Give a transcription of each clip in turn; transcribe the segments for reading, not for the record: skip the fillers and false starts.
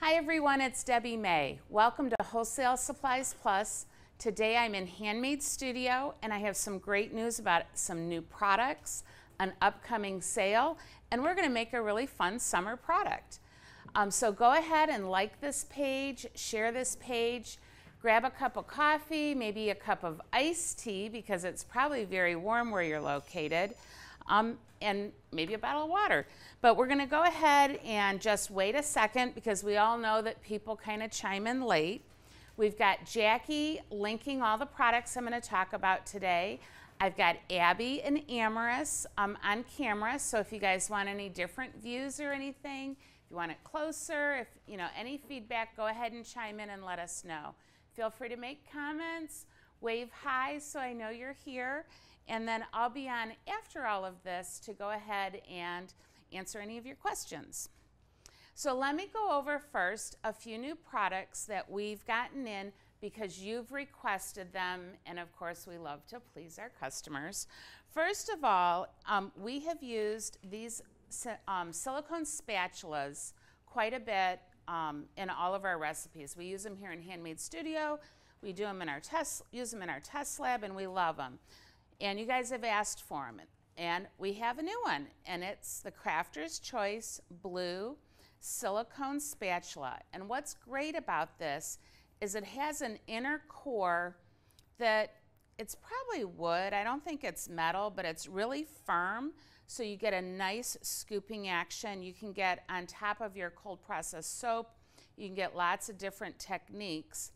Hi everyone, it's Debbie May. Welcome to Wholesale Supplies Plus. Today I'm in Handmade Studio and I have some great news about some new products, an upcoming sale, and we're going to make a really fun summer product. So go ahead and like this page, share this page, grab a cup of coffee, maybe a cup of iced tea because it's probably very warm where you're located. And maybe a bottle of water. But we're going to go ahead and just wait a second because we all know that people kind of chime in late. We've got Jackie linking all the products I'm going to talk about today. I've got Abby and Amorous on camera, so if you guys want any different views or anything, if you want it closer, if you know any feedback, go ahead and chime in and let us know. Feel free to make comments, wave hi so I know you're here. And then I'll be on after all of this to go ahead and answer any of your questions. So let me go over first a few new products that we've gotten in because you've requested them, and of course we love to please our customers. First of all, we have used these silicone spatulas quite a bit in all of our recipes. We use them here in Handmade Studio, we do them in our use them in our test lab, and we love them. And you guys have asked for them. And we have a new one, and it's the Crafter's Choice Blue Silicone Spatula. And what's great about this is it has an inner core that it's probably wood. I don't think it's metal, but it's really firm. So you get a nice scooping action. You can get on top of your cold processed soap. You can get lots of different techniques.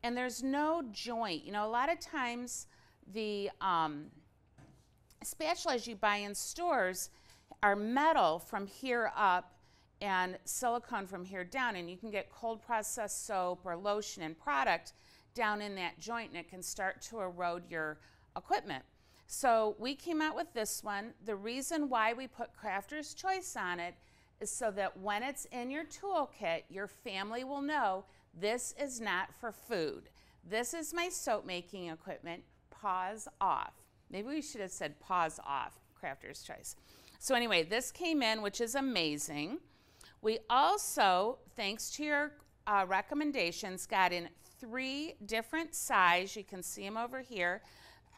And there's no joint. You know, a lot of times the spatulas you buy in stores are metal from here up and silicone from here down, and you can get cold processed soap or lotion and product down in that joint and it can start to erode your equipment. So we came out with this one. The reason why we put Crafter's Choice on it is so that when it's in your toolkit, your family will know this is not for food. This is my soap making equipment. Pause off. Maybe we should have said pause off, Crafter's Choice. So anyway, this came in, which is amazing. We also, thanks to your recommendations, got in 3 different size, you can see them over here,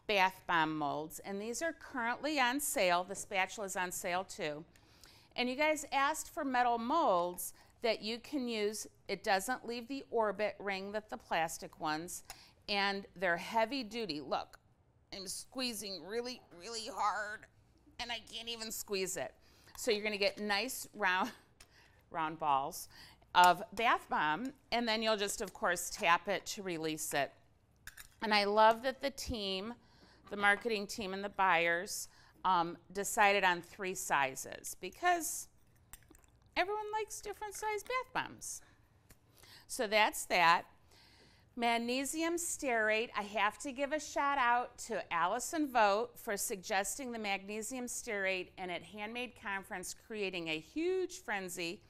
bath bomb molds. And these are currently on sale. The spatula is on sale too. And you guys asked for metal molds that you can use. It doesn't leave the orbit ring that the plastic ones. And they're heavy duty. Look, I'm squeezing really, really hard and I can't even squeeze it. So you're gonna get nice round balls of bath bomb, and then you'll just, of course, tap it to release it. And I love that the team, the marketing team and the buyers decided on 3 sizes because everyone likes different size bath bombs. So that's that. Magnesium stearate, I have to give a shout out to Allison Vogt for suggesting the magnesium stearate and at Handmade Conference creating a huge frenzy.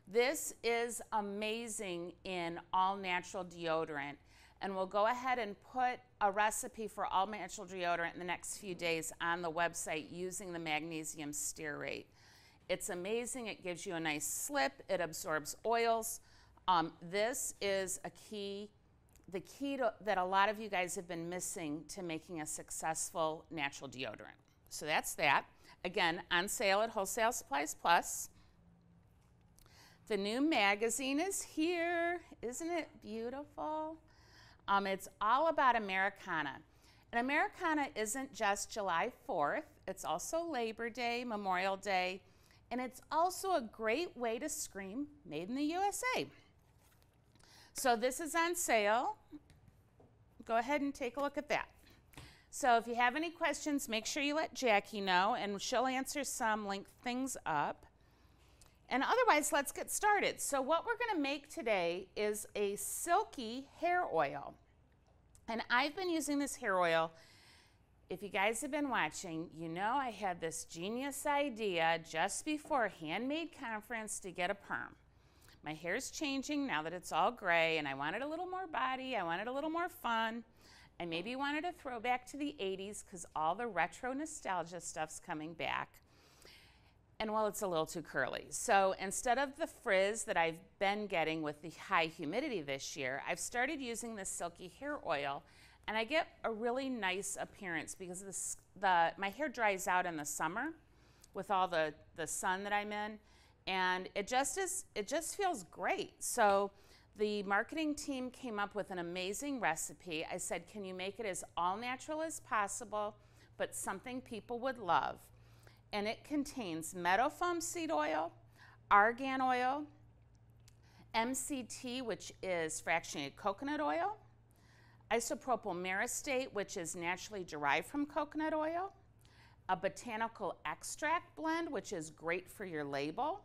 This is amazing in all natural deodorant, and we'll go ahead and put a recipe for all natural deodorant in the next few days on the website using the magnesium stearate. It's amazing, it gives you a nice slip, it absorbs oils. This is the key that a lot of you guys have been missing to making a successful natural deodorant. So that's that. Again, on sale at Wholesale Supplies Plus. The new magazine is here. Isn't it beautiful? It's all about Americana. And Americana isn't just July 4th. It's also Labor Day, Memorial Day, and it's also a great way to scream, made in the USA. So this is on sale. Go ahead and take a look at that. So if you have any questions, make sure you let Jackie know, and she'll answer some, link things up. And otherwise, let's get started. So what we're going to make today is a Silky Hair Oil. And I've been using this hair oil. If you guys have been watching, you know I had this genius idea just before Handmade Conference to get a perm. My hair's changing now that it's all gray, and I wanted a little more body, I wanted a little more fun. I maybe wanted a throwback to the 80s because all the retro nostalgia stuff's coming back. and well, it's a little too curly. So instead of the frizz that I've been getting with the high humidity this year, I've started using this Silky Hair Oil, and I get a really nice appearance because my hair dries out in the summer with all the sun that I'm in, and it just feels great. So the marketing team came up with an amazing recipe. I said, can you make it as all natural as possible, but something people would love? And it contains meadow foam seed oil, argan oil, MCT, which is fractionated coconut oil, isopropyl myristate, which is naturally derived from coconut oil, a botanical extract blend, which is great for your label.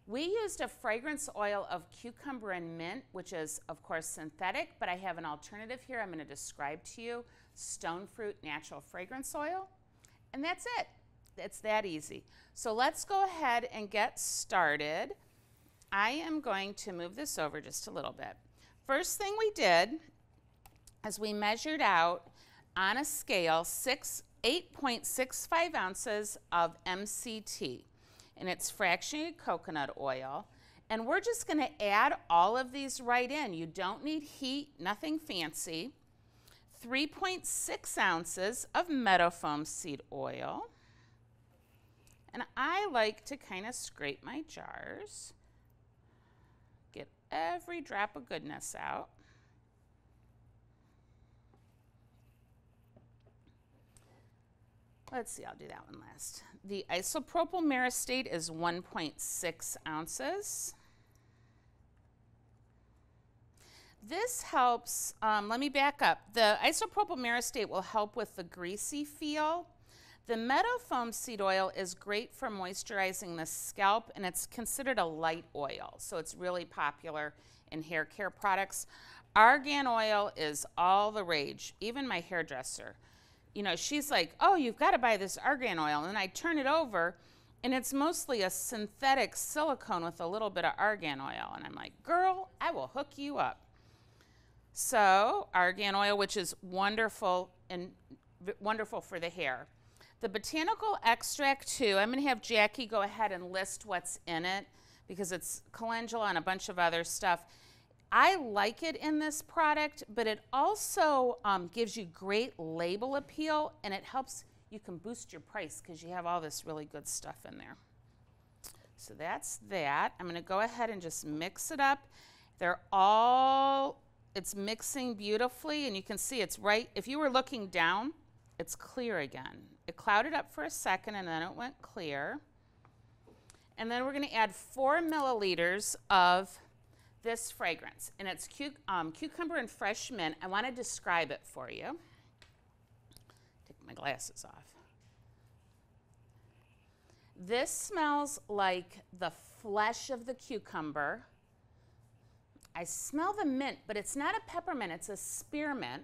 We used a fragrance oil of cucumber and mint, which is, of course, synthetic, but I have an alternative here I'm going to describe to you, stone fruit natural fragrance oil, and that's it. It's that easy. So let's go ahead and get started. I am going to move this over just a little bit. First thing we did is we measured out on a scale 8.65 ounces of MCT, and it's fractionated coconut oil. And we're just going to add all of these right in. You don't need heat, nothing fancy. 3.6 ounces of meadow foam seed oil. And I like to kind of scrape my jars, get every drop of goodness out. Let's see, I'll do that one last. The isopropyl myristate is 1.6 ounces. This helps, let me back up. The isopropyl myristate will help with the greasy feel. The meadow foam seed oil is great for moisturizing the scalp, and it's considered a light oil, so it's really popular in hair care products. Argan oil is all the rage, even my hairdresser. You know, she's like, oh, you've got to buy this argan oil, and I turn it over, and it's mostly a synthetic silicone with a little bit of argan oil, and I'm like, girl, I will hook you up. So argan oil, which is wonderful and wonderful for the hair. The botanical extract too, I'm going to have Jackie go ahead and list what's in it because it's calendula and a bunch of other stuff. I like it in this product, but it also gives you great label appeal, and it helps, you can boost your price because you have all this really good stuff in there. So that's that. I'm going to go ahead and just mix it up. It's mixing beautifully, and you can see it's right, if you were looking down, it's clear again. It clouded up for a second, and then it went clear. And then we're going to add 4 milliliters of this fragrance, and it's cucumber and fresh mint. I want to describe it for you. Take my glasses off. This smells like the flesh of the cucumber. I smell the mint, but it's not a peppermint, it's a spearmint.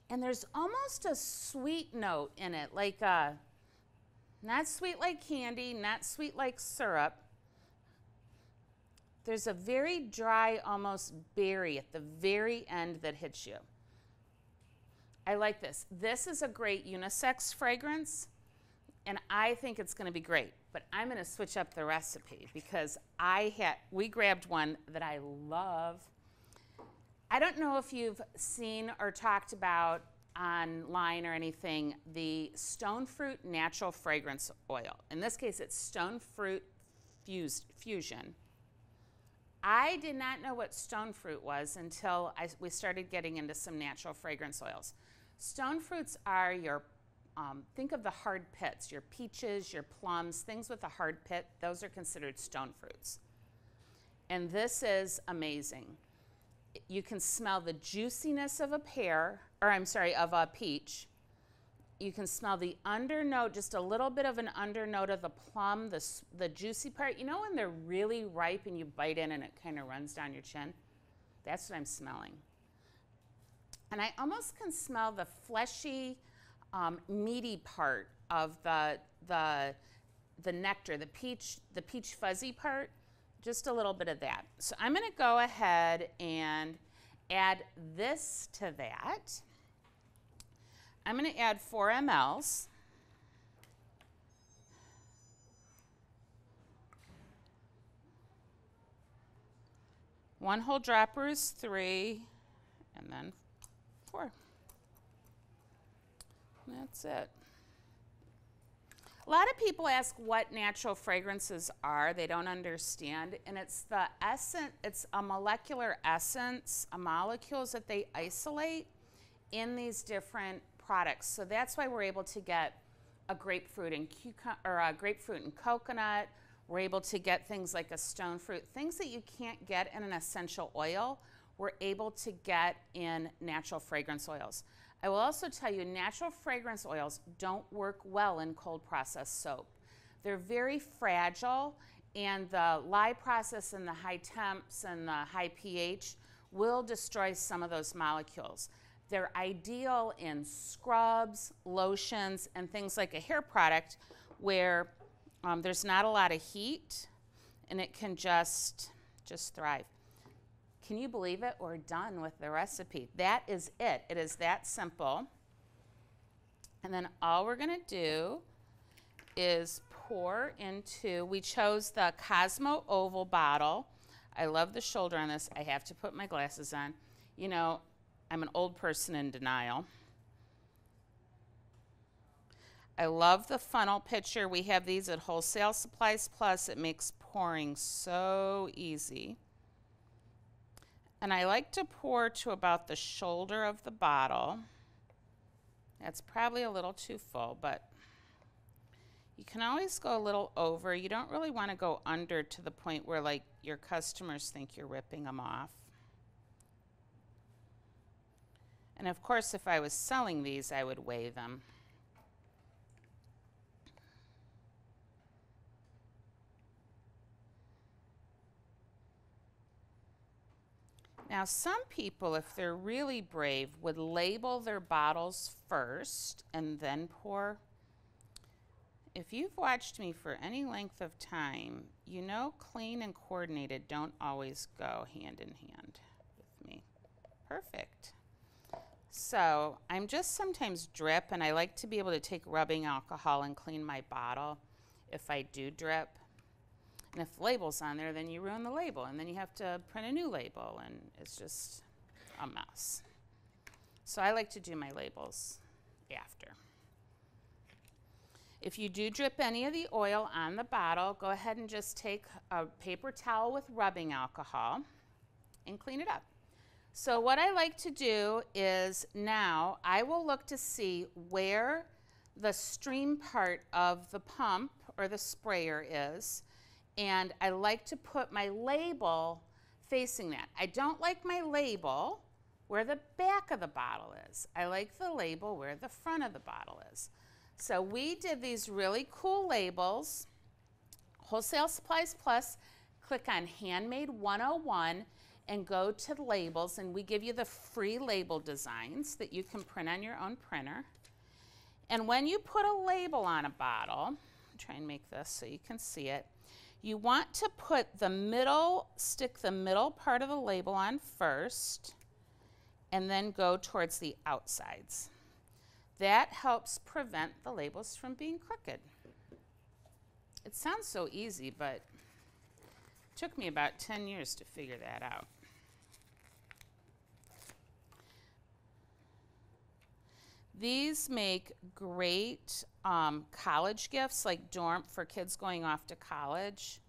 And there's almost a sweet note in it, like not sweet like candy, not sweet like syrup. There's a very dry, almost berry at the very end that hits you. I like this. This is a great unisex fragrance, and I think it's going to be great. But I'm going to switch up the recipe because we grabbed one that I love. I don't know if you've seen or talked about online or anything, the stone fruit natural fragrance oil. In this case, it's stone fruit fusion. I did not know what stone fruit was until we started getting into some natural fragrance oils. Stone fruits are your, think of the hard pits, your peaches, your plums, things with a hard pit, those are considered stone fruits. And this is amazing. You can smell the juiciness of a of a peach. You can smell the undernote, just a little bit of an undernote of the plum, the juicy part. You know when they're really ripe and you bite in and it kind of runs down your chin? That's what I'm smelling. And I almost can smell the fleshy, meaty part of the nectar, the peach fuzzy part. Just a little bit of that. So I'm going to go ahead and add this to that. I'm going to add 4 mLs. 1 whole dropper is 3, and then 4. That's it. A lot of people ask what natural fragrances are. They don't understand. And it's the essence, it's a molecular essence, molecules that they isolate in these different products. So that's why we're able to get a grapefruit and coconut. We're able to get things like a stone fruit, things that you can't get in an essential oil, we're able to get in natural fragrance oils. I will also tell you, natural fragrance oils don't work well in cold processed soap. They're very fragile, and the lye process and the high temps and the high pH will destroy some of those molecules. They're ideal in scrubs, lotions, and things like a hair product where there's not a lot of heat and it can just thrive. Can you believe it? We're done with the recipe. That is it. It is that simple. And then all we're going to do is pour into, we chose the Cosmo Oval bottle. I love the shoulder on this. I have to put my glasses on. You know, I'm an old person in denial. I love the funnel pitcher. We have these at Wholesale Supplies Plus. It makes pouring so easy. And I like to pour to about the shoulder of the bottle. That's probably a little too full, but you can always go a little over. You don't really want to go under to the point where like your customers think you're ripping them off. And of course, if I was selling these, I would weigh them. Now, some people, if they're really brave, would label their bottles first and then pour. If you've watched me for any length of time, you know clean and coordinated don't always go hand in hand with me. Perfect. So I'm just sometimes drip, and I like to be able to take rubbing alcohol and clean my bottle if I do drip. And if the label's on there, then you ruin the label, and then you have to print a new label, and it's just a mess. So I like to do my labels after. If you do drip any of the oil on the bottle, go ahead and just take a paper towel with rubbing alcohol and clean it up. So what I like to do is now I will look to see where the stream part of the pump or the sprayer is, and I like to put my label facing that. I don't like my label where the back of the bottle is. I like the label where the front of the bottle is. So we did these really cool labels. Wholesale Supplies Plus, click on Handmade 101 and go to the labels, and we give you the free label designs that you can print on your own printer. And when you put a label on a bottle, try and make this so you can see it, you want to put the middle, stick the middle part of the label on first, and then go towards the outsides. That helps prevent the labels from being crooked. It sounds so easy, but it took me about 10 years to figure that out. These make great college gifts, like for kids going off to college.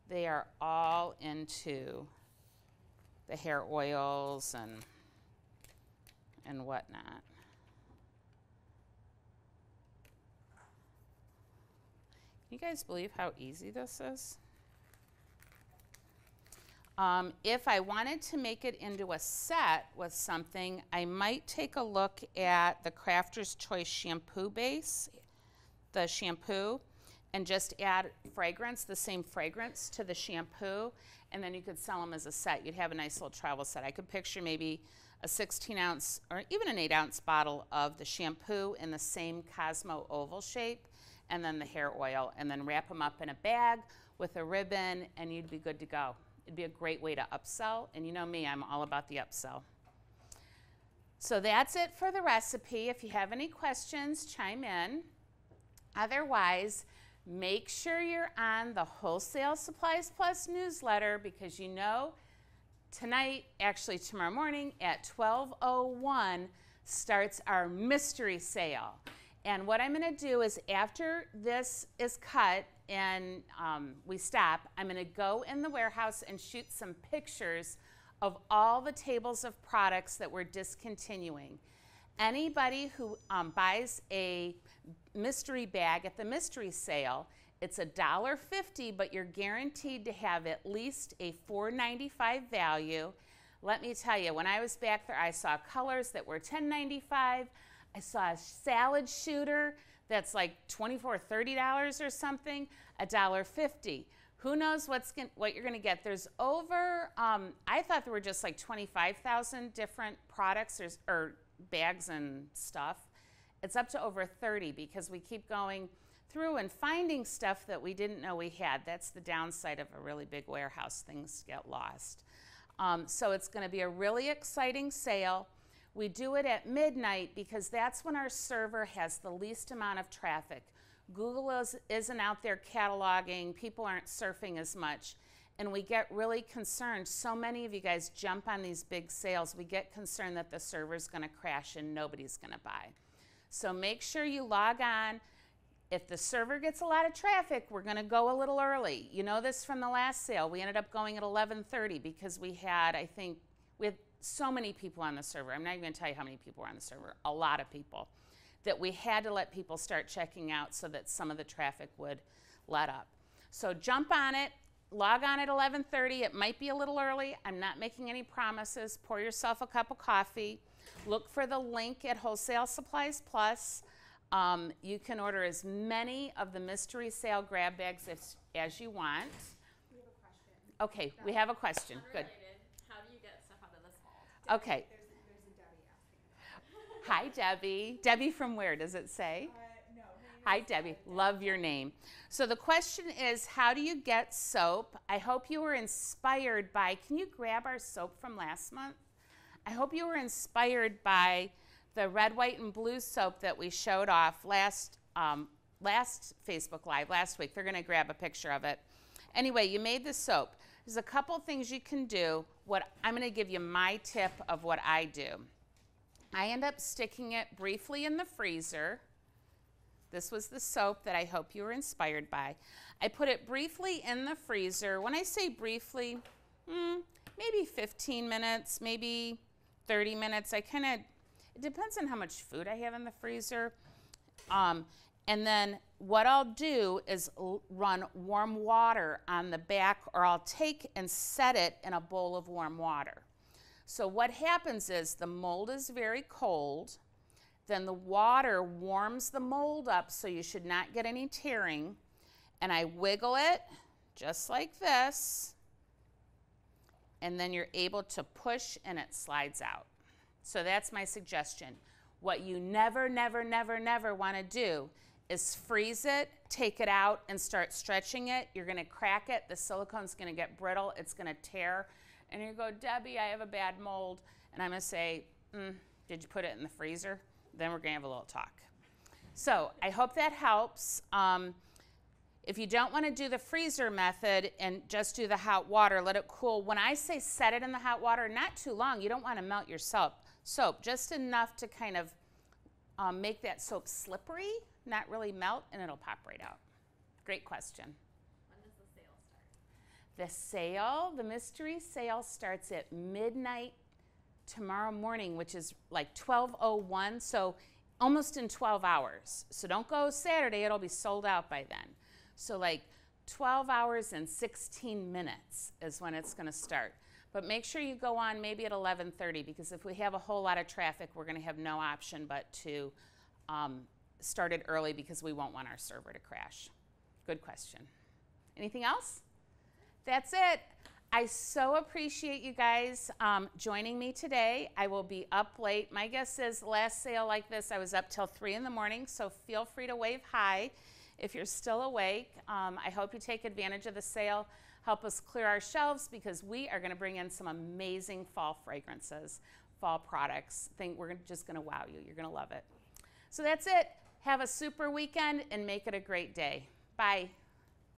They are all into the hair oils and whatnot. Can you guys believe how easy this is? If I wanted to make it into a set with something, I might take a look at the Crafter's Choice shampoo base, the shampoo, and just add fragrance, the same fragrance to the shampoo, and then you could sell them as a set. You'd have a nice little travel set. I could picture maybe a 16-ounce or even an 8-ounce bottle of the shampoo in the same Cosmo oval shape, and then the hair oil, and then wrap them up in a bag with a ribbon, and you'd be good to go. It'd be a great way to upsell, and you know me, I'm all about the upsell. So that's it for the recipe. If you have any questions, chime in. Otherwise, make sure you're on the Wholesale Supplies Plus newsletter, because you know tonight, actually tomorrow morning at 12:01 starts our mystery sale. And what I'm going to do is after this is cut and we stop, I'm going to go in the warehouse and shoot some pictures of all the tables of products that we're discontinuing. Anybody who buys a mystery bag at the mystery sale, it's $1.50, but you're guaranteed to have at least a $4.95 value. Let me tell you, when I was back there, I saw colors that were $10.95. I saw a salad shooter that's like $24, $30 or something, $1.50. Who knows what you're going to get? There's over, I thought there were just like 25,000 different products or bags and stuff. It's up to over 30 because we keep going through and finding stuff that we didn't know we had. That's the downside of a really big warehouse. Things get lost. So it's going to be a really exciting sale. We do it at midnight because that's when our server has the least amount of traffic. Google isn't out there cataloging. People aren't surfing as much. And we get really concerned. So many of you guys jump on these big sales. We get concerned that the server's going to crash and nobody's going to buy. So make sure you log on. If the server gets a lot of traffic, we're going to go a little early. You know this from the last sale. We ended up going at 11:30 because we had, I think, we had so many people on the server. I'm not even going to tell you how many people were on the server. A lot of people. That we had to let people start checking out so that some of the traffic would let up. So jump on it. Log on at 11:30. It might be a little early. I'm not making any promises. Pour yourself a cup of coffee. Look for the link at Wholesale Supplies Plus. You can order as many of the mystery sale grab bags as you want. We have a question. Okay, we have a question. Good. How do you get stuff out of this vault? Okay. There's a Debbie asking. Hi, Debbie. Debbie from where does it say? No. Hi, Debbie. Love your name. So the question is, how do you get soap? I hope you were inspired by, can you grab our soap from last month? I hope you were inspired by the red, white, and blue soap that we showed off last Facebook Live last week. They're going to grab a picture of it. Anyway, you made the soap. There's a couple things you can do. I'm going to give you my tip of what I do. I end up sticking it briefly in the freezer. This was the soap that I hope you were inspired by. I put it briefly in the freezer. When I say briefly, maybe 15 minutes, maybe 30 minutes. It depends on how much food I have in the freezer. And then what I'll do is run warm water on the back, or I'll take and set it in a bowl of warm water. So what happens is the mold is very cold. Then the water warms the mold up, so you should not get any tearing. And I wiggle it just like this. And then you're able to push and it slides out. So that's my suggestion. What you never, never, never, never want to do is freeze it, take it out, and start stretching it. You're going to crack it. The silicone's going to get brittle. It's going to tear. And you go, Debbie, I have a bad mold. And I'm going to say, did you put it in the freezer? Then we're going to have a little talk. So I hope that helps. If you don't want to do the freezer method and just do the hot water, let it cool. When I say set it in the hot water, not too long. You don't want to melt your soap, just enough to kind of make that soap slippery, not really melt, and it'll pop right out. Great question. When does the sale start? The mystery sale starts at midnight tomorrow morning, which is like 12:01, so almost in 12 hours. So don't go Saturday, it'll be sold out by then. So like 12 hours and 16 minutes is when it's going to start. But make sure you go on maybe at 11:30, because if we have a whole lot of traffic, we're going to have no option but to start it early, because we won't want our server to crash. Good question. Anything else? That's it. I so appreciate you guys joining me today. I will be up late. My guess is last sale like this, I was up till 3 in the morning, so feel free to wave hi if you're still awake. I hope you take advantage of the sale. Help us clear our shelves, because we are going to bring in some amazing fall fragrances, fall products. We're just going to wow you. You're going to love it. So that's it. Have a super weekend and make it a great day. Bye.